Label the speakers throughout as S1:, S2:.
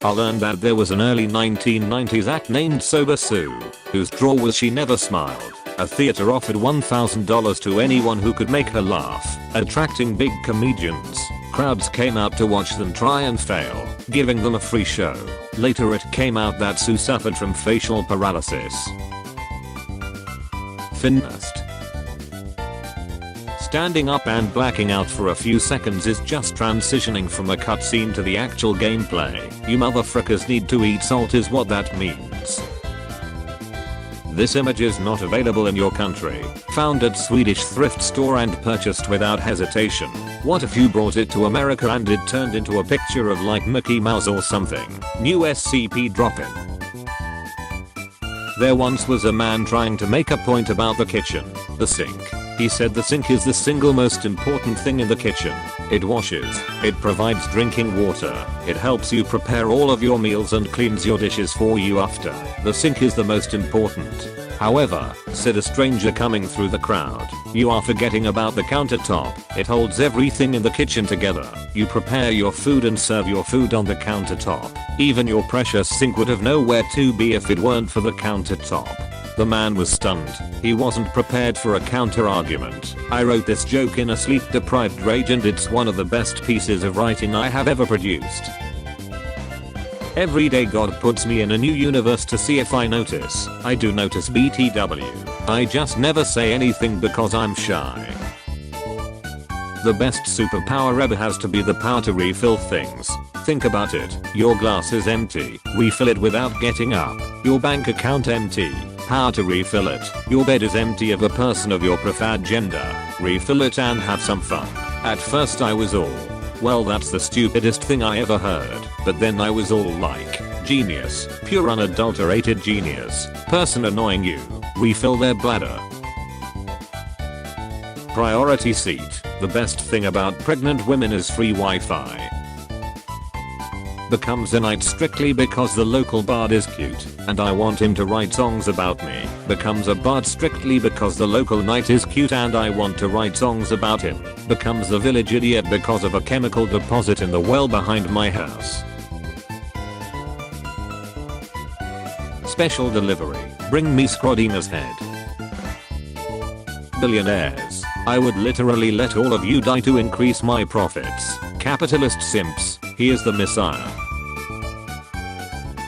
S1: I learned that there was an early 1990s act named Sober Sue, whose draw was She Never Smiled. A theater offered $1,000 to anyone who could make her laugh, attracting big comedians. Crowds came out to watch them try and fail, giving them a free show. Later it came out that Sue suffered from facial paralysis. Finnest. Standing up and blacking out for a few seconds is just transitioning from a cutscene to the actual gameplay. You motherfuckers need to eat salt is what that means. This image is not available in your country. Found at Swedish thrift store and purchased without hesitation. What if you brought it to America and it turned into a picture of like Mickey Mouse or something? New SCP drop-in. There once was a man trying to make a point about the kitchen, the sink. He said the sink is the single most important thing in the kitchen. It washes, it provides drinking water, it helps you prepare all of your meals and cleans your dishes for you after. The sink is the most important. However, said a stranger coming through the crowd, you are forgetting about the countertop. It holds everything in the kitchen together. You prepare your food and serve your food on the countertop. Even your precious sink would have nowhere to be if it weren't for the countertop. The man was stunned. He wasn't prepared for a counter argument. I wrote this joke in a sleep deprived rage and it's one of the best pieces of writing I have ever produced. Every day God puts me in a new universe to see if I notice. I do notice BTW. I just never say anything because I'm shy. The best superpower ever has to be the power to refill things. Think about it. Your glass is empty. Refill it without getting up. Your bank account empty. Power to refill it. Your bed is empty of a person of your preferred gender. Refill it and have some fun. At first I was all, well, that's the stupidest thing I ever heard. But then I was all like, genius, pure unadulterated genius. Person annoying you. Refill their bladder. Priority seat. The best thing about pregnant women is free Wi-Fi. Becomes a night strictly because the local bard is cute and I want him to write songs about me. Becomes a bard strictly because the local knight is cute and I want to write songs about him. Becomes a village idiot because of a chemical deposit in the well behind my house. Special delivery. Bring me Scrodina's head. Billionaires. I would literally let all of you die to increase my profits. Capitalist simps. He is the messiah.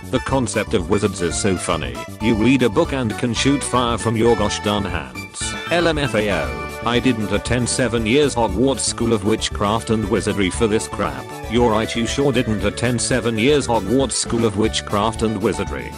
S1: The concept of wizards is so funny. You read a book and can shoot fire from your gosh darn hands. LMFAO. I didn't attend 7 years Hogwarts School of Witchcraft and Wizardry for this crap. You're right, you sure didn't attend 7 years Hogwarts School of Witchcraft and Wizardry.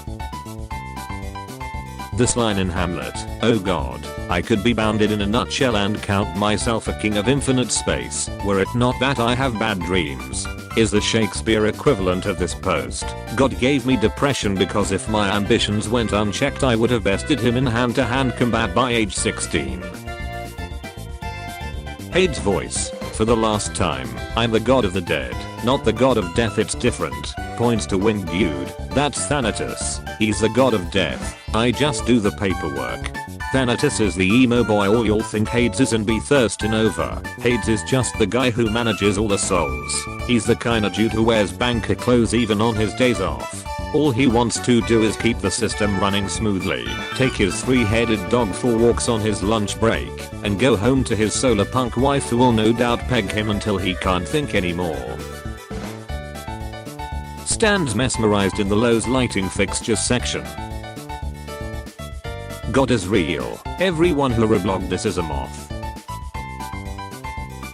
S1: This line in Hamlet, oh god, I could be bounded in a nutshell and count myself a king of infinite space, were it not that I have bad dreams, is the Shakespeare equivalent of this post. God gave me depression because if my ambitions went unchecked I would have bested him in hand-to-hand combat by age 16. Hade's voice. For the last time, I'm the god of the dead, not the god of death, it's different. Points to winged dude. That's Thanatos. He's the god of death. I just do the paperwork. Thanatos is the emo boy all you'll think Hades is and be thirsting over. Hades is just the guy who manages all the souls. He's the kinda dude who wears banker clothes even on his days off. All he wants to do is keep the system running smoothly, take his three-headed dog for walks on his lunch break, and go home to his solar punk wife who will no doubt peg him until he can't think anymore. Stands mesmerized in the Lowe's lighting fixtures section. God is real. Everyone who reblogged this is a moth.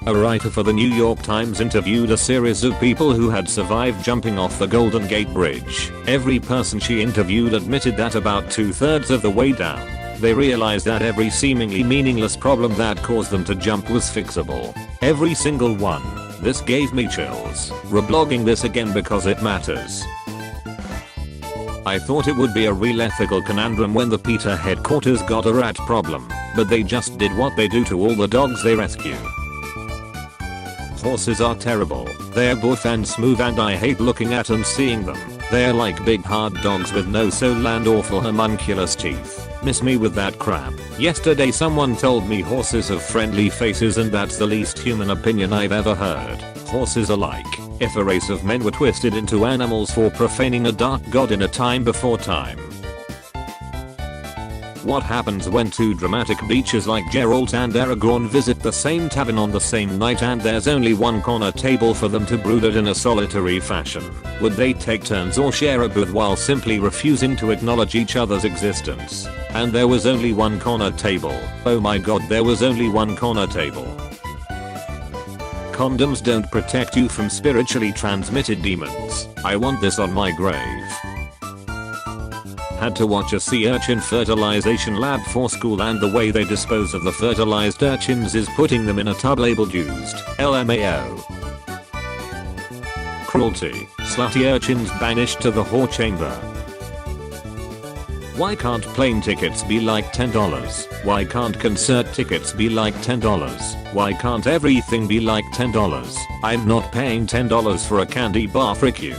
S1: A writer for the New York Times interviewed a series of people who had survived jumping off the Golden Gate Bridge. Every person she interviewed admitted that about 2/3 of the way down, they realized that every seemingly meaningless problem that caused them to jump was fixable. Every single one. This gave me chills. Reblogging this again because it matters. I thought it would be a real ethical conundrum when the PETA headquarters got a rat problem, but they just did what they do to all the dogs they rescue. Horses are terrible. They're buff and smooth and I hate looking at and seeing them. They're like big hard dogs with no soul and awful homunculus teeth. Miss me with that crap. Yesterday someone told me horses have friendly faces and that's the least human opinion I've ever heard. Horses are like if a race of men were twisted into animals for profaning a dark god in a time before time? What happens when two dramatic beaches like Geralt and Aragorn visit the same tavern on the same night and there's only one corner table for them to brood at in a solitary fashion? Would they take turns or share a booth while simply refusing to acknowledge each other's existence? And there was only one corner table. Oh my god, there was only one corner table. Condoms don't protect you from spiritually transmitted demons. I want this on my grave. Had to watch a sea urchin fertilization lab for school and the way they dispose of the fertilized urchins is putting them in a tub labeled used. LMAO. Cruelty. Slutty urchins banished to the whore chamber. Why can't plane tickets be like $10? Why can't concert tickets be like $10? Why can't everything be like $10? I'm not paying $10 for a candy bar, frick you.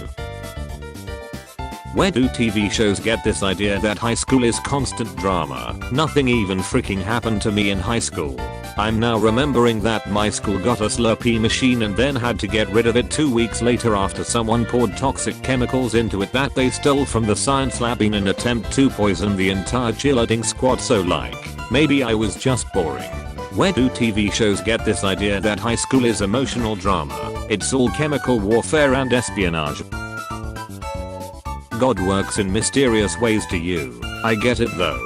S1: Where do TV shows get this idea that high school is constant drama? Nothing even freaking happened to me in high school. I'm now remembering that my school got a Slurpee machine and then had to get rid of it 2 weeks later after someone poured toxic chemicals into it that they stole from the science lab in an attempt to poison the entire cheerleading squad. So like, maybe I was just boring. Where do TV shows get this idea that high school is emotional drama? It's all chemical warfare and espionage. God works in mysterious ways to you. I get it though.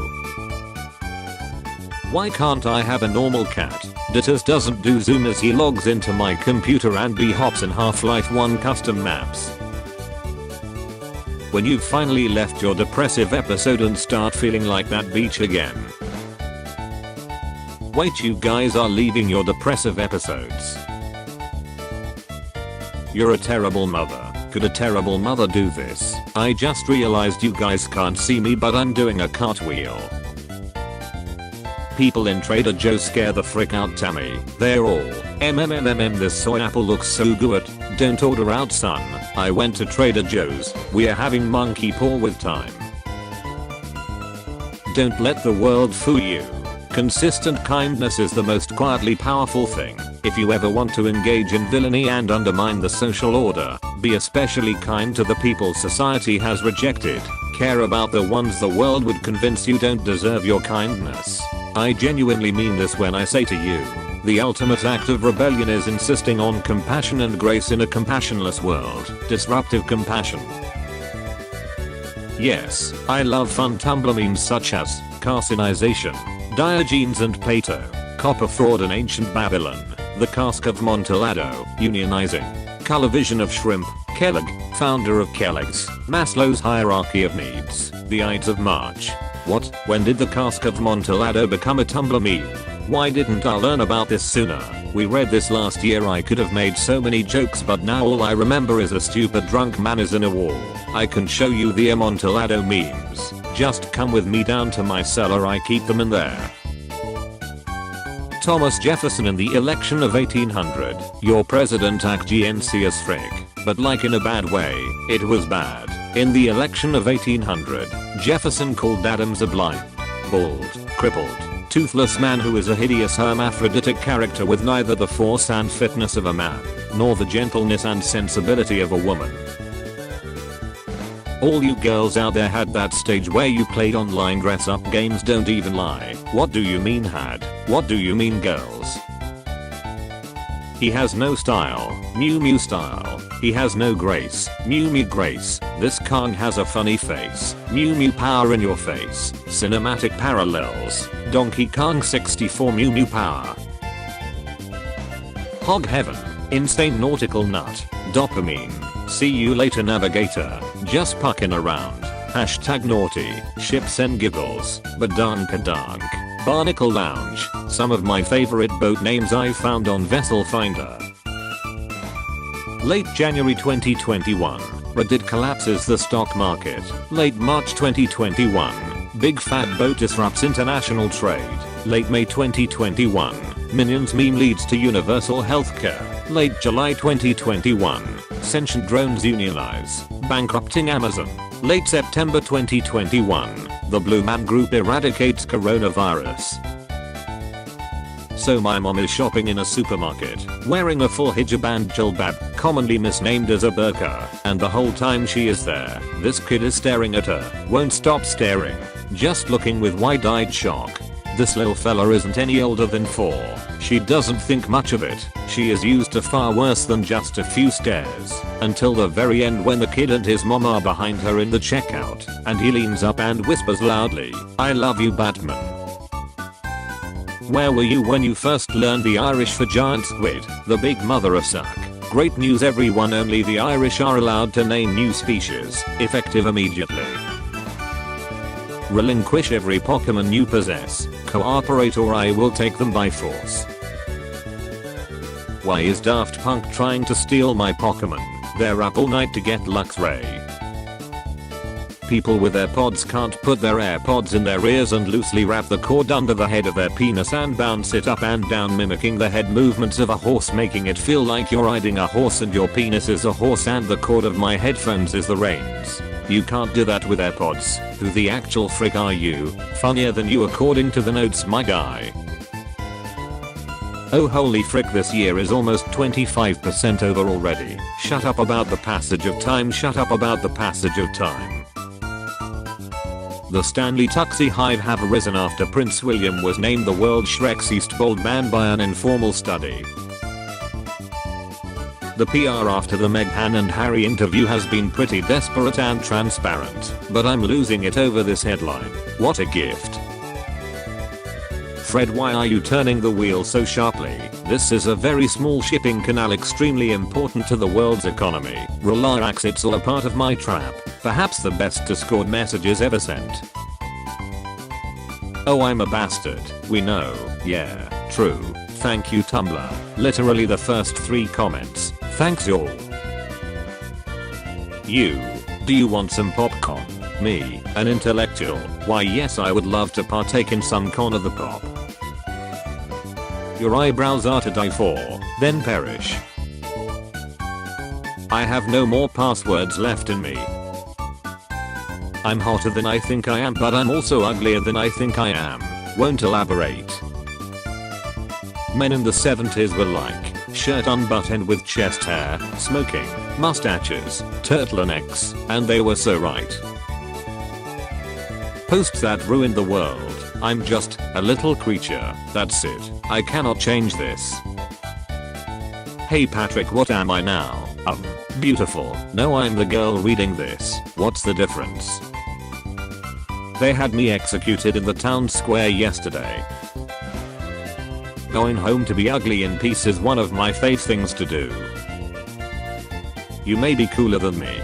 S1: Why can't I have a normal cat? Ditas doesn't do Zoom as he logs into my computer and hops in Half-Life 1 custom maps. When you've finally left your depressive episode and start feeling like that beach again. Wait, you guys are leaving your depressive episodes. You're a terrible mother. Could a terrible mother do this? I just realized you guys can't see me but I'm doing a cartwheel. People in Trader Joe's scare the frick out Tammy. They're all, this soy apple looks so good, don't order out son. I went to Trader Joe's, we're having monkey paw with time. Don't let the world fool you. Consistent kindness is the most quietly powerful thing. If you ever want to engage in villainy and undermine the social order, be especially kind to the people society has rejected. Care about the ones the world would convince you don't deserve your kindness. I genuinely mean this when I say to you, the ultimate act of rebellion is insisting on compassion and grace in a compassionless world. Disruptive compassion. Yes, I love fun Tumblr memes such as carcinization, Diogenes and Plato, copper fraud in ancient Babylon, the cask of Montellado, unionizing, color vision of shrimp, Kellogg, founder of Kellogg's, Maslow's hierarchy of needs, the Ides of March. What? When did the cask of Montellado become a Tumblr meme? Why didn't I learn about this sooner? We read this last year. I could have made so many jokes but now all I remember is a stupid drunk man is in a wall. I can show you the Amontillado memes. Just come with me down to my cellar, I keep them in there. Thomas Jefferson in the election of 1800. Your president act GNC as frick, but like in a bad way, it was bad. In the election of 1800, Jefferson called Adams a blind, bald, crippled, toothless man who is a hideous hermaphroditic character with neither the force and fitness of a man, nor the gentleness and sensibility of a woman. All you girls out there had that stage where you played online dress up games. Don't even lie. What do you mean had? What do you mean girls? He has no style. Mew Mew style. He has no grace. Mew Mew grace. This Kong has a funny face. Mew Mew power in your face. Cinematic parallels. Donkey Kong 64 Mew Mew power. Hog heaven. Insane nautical nut. Dopamine. See you later navigator. Just pucking around. Hashtag naughty. Ships and giggles. Badankadank. Barnacle Lounge. Some of my favorite boat names I found on Vessel Finder. Late January 2021. Reddit collapses the stock market. Late March 2021. Big fat boat disrupts international trade. Late May 2021. Minions meme leads to universal healthcare. Late July 2021. Sentient drones unionize, bankrupting Amazon. Late September 2021. The Blue Man Group eradicates coronavirus. So my mom is shopping in a supermarket, wearing a full hijab and jilbab, commonly misnamed as a burqa, and the whole time she is there, this kid is staring at her, won't stop staring, just looking with wide-eyed shock. This little fella isn't any older than 4. She doesn't think much of it. She is used to far worse than just a few stares. Until the very end when the kid and his mom are behind her in the checkout, and he leans up and whispers loudly, "I love you, Batman." Where were you when you first learned the Irish for giant squid, the big mother of suck? Great news everyone, only the Irish are allowed to name new species, effective immediately. Relinquish every Pokemon you possess, cooperate or I will take them by force. Why is Daft Punk trying to steal my Pokemon? They're up all night to get Luxray. People with AirPods can't put their AirPods in their ears and loosely wrap the cord under the head of their penis and bounce it up and down, mimicking the head movements of a horse, making it feel like you're riding a horse and your penis is a horse and the cord of my headphones is the reins. You can't do that with AirPods. Who the actual frick are you? Funnier than you according to the notes, my guy. Oh holy frick, this year is almost 25% over already. Shut up about the passage of time, shut up about the passage of time. The Stanley Tuxie Hive have arisen after Prince William was named the world's Shrexiest bald man by an informal study. The PR after the Meghan and Harry interview has been pretty desperate and transparent, but I'm losing it over this headline. What a gift. Fred, why are you turning the wheel so sharply? This is a very small shipping canal extremely important to the world's economy. Relax, it's all a part of my trap. Perhaps the best Discord messages ever sent. Oh, I'm a bastard. We know. Yeah, true. Thank you, Tumblr. Literally the first 3 comments. Thanks y'all. You. Do you want some popcorn? Me, an intellectual. Why yes, I would love to partake in some corn of the pop. Your eyebrows are to die for, then perish. I have no more passwords left in me. I'm hotter than I think I am, but I'm also uglier than I think I am. Won't elaborate. Men in the 70s were like, shirt unbuttoned with chest hair, smoking, mustaches, turtlenecks, and they were so right. Posts that ruined the world. I'm just a little creature, that's it. I cannot change this. Hey Patrick, what am I now? Beautiful. No, I'm the girl reading this. What's the difference? They had me executed in the town square yesterday. Going home to be ugly in peace is one of my fave things to do. You may be cooler than me,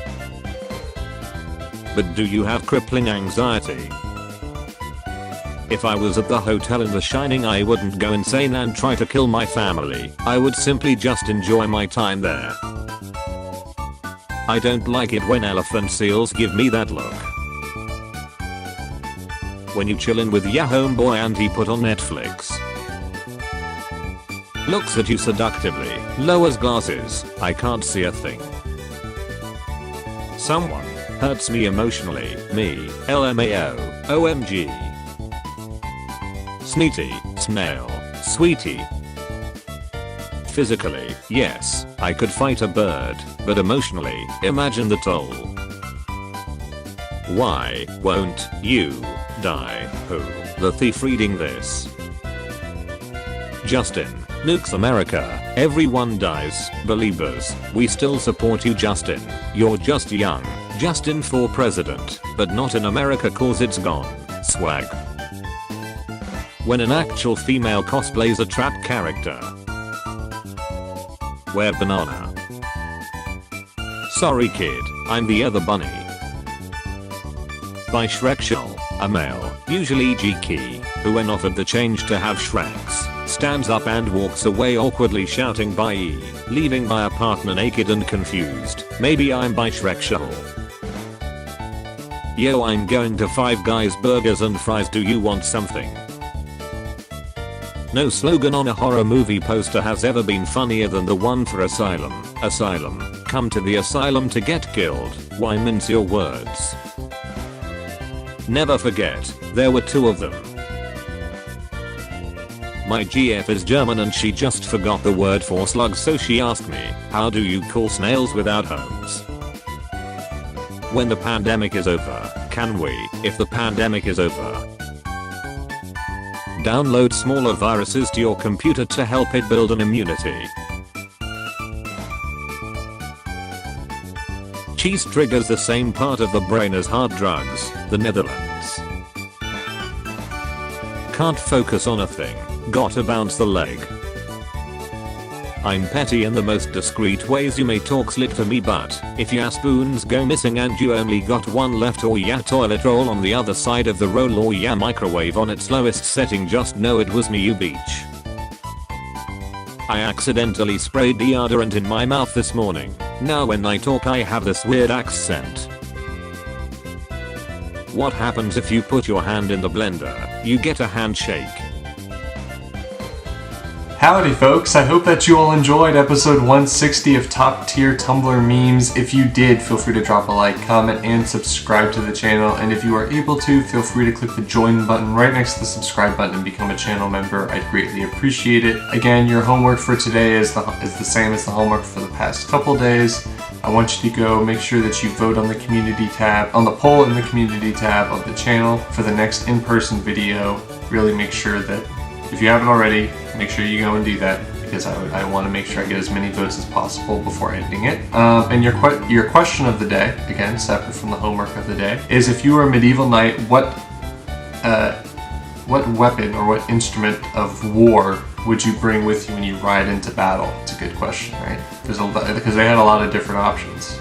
S1: but do you have crippling anxiety? If I was at the hotel in The Shining, I wouldn't go insane and try to kill my family. I would simply just enjoy my time there. I don't like it when elephant seals give me that look. When you chillin' with ya homeboy and he put on Netflix, looks at you seductively, lowers glasses, I can't see a thing. Someone hurts me emotionally, me, LMAO, OMG. Sneety, snail, sweetie. Physically, yes, I could fight a bird, but emotionally, imagine the toll. Why won't you die? Who? The thief reading this. Justin, nukes America, everyone dies, believers, we still support you Justin, you're just young, Justin for president, but not in America cause it's gone, swag. When an actual female cosplays a trap character. Wear banana. Sorry kid, I'm the other bunny. By Shrekshell, a male, usually G-Key, who when offered the change to have Shreks, stands up and walks away awkwardly shouting bye, leaving my partner naked and confused. Maybe I'm by Shrekshell. Yo, I'm going to Five Guys burgers and fries, do you want something? No slogan on a horror movie poster has ever been funnier than the one for Asylum. Asylum, come to the asylum to get killed. Why mince your words? Never forget, there were 2 of them. My GF is German and she just forgot the word for slugs, so she asked me, how do you call snails without homes? When the pandemic is over, can we, if the pandemic is over, download smaller viruses to your computer to help it build an immunity? Cheese triggers the same part of the brain as hard drugs, the Netherlands. Can't focus on a thing, gotta bounce the leg. I'm petty in the most discreet ways. You may talk slick to me, but if your spoons go missing and you only got one left, or ya toilet roll on the other side of the roll, or ya microwave on its lowest setting, just know it was me, you beach. I accidentally sprayed deodorant in my mouth this morning. Now when I talk I have this weird accent. What happens if you put your hand in the blender? You get a handshake.
S2: Howdy folks, I hope that you all enjoyed episode 160 of Top Tier Tumblr Memes. If you did, feel free to drop a like, comment, and subscribe to the channel. And if you are able to, feel free to click the join button right next to the subscribe button and become a channel member. I'd greatly appreciate it. Again, your homework for today is the same as the homework for the past couple days. I want you to go make sure that you vote on the community tab, on the poll in the community tab of the channel for the next in-person video. Really make sure that, if you haven't already, make sure you go and do that, because I want to make sure I get as many votes as possible before ending it. And your question of the day, again, separate from the homework of the day, is if you were a medieval knight, what weapon or what instrument of war would you bring with you when you ride into battle? It's a good question, right? Because they had a lot of different options.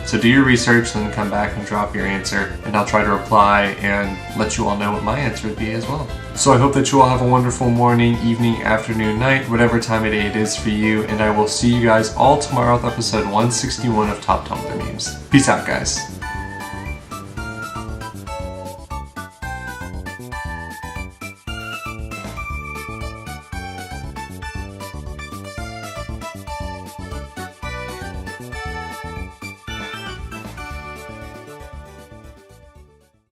S2: So do your research, then come back and drop your answer, and I'll try to reply and let you all know what my answer would be as well. So I hope that you all have a wonderful morning, evening, afternoon, night, whatever time of day it is for you, and I will see you guys all tomorrow with episode 161 of Top Tumblr Memes. Peace out, guys.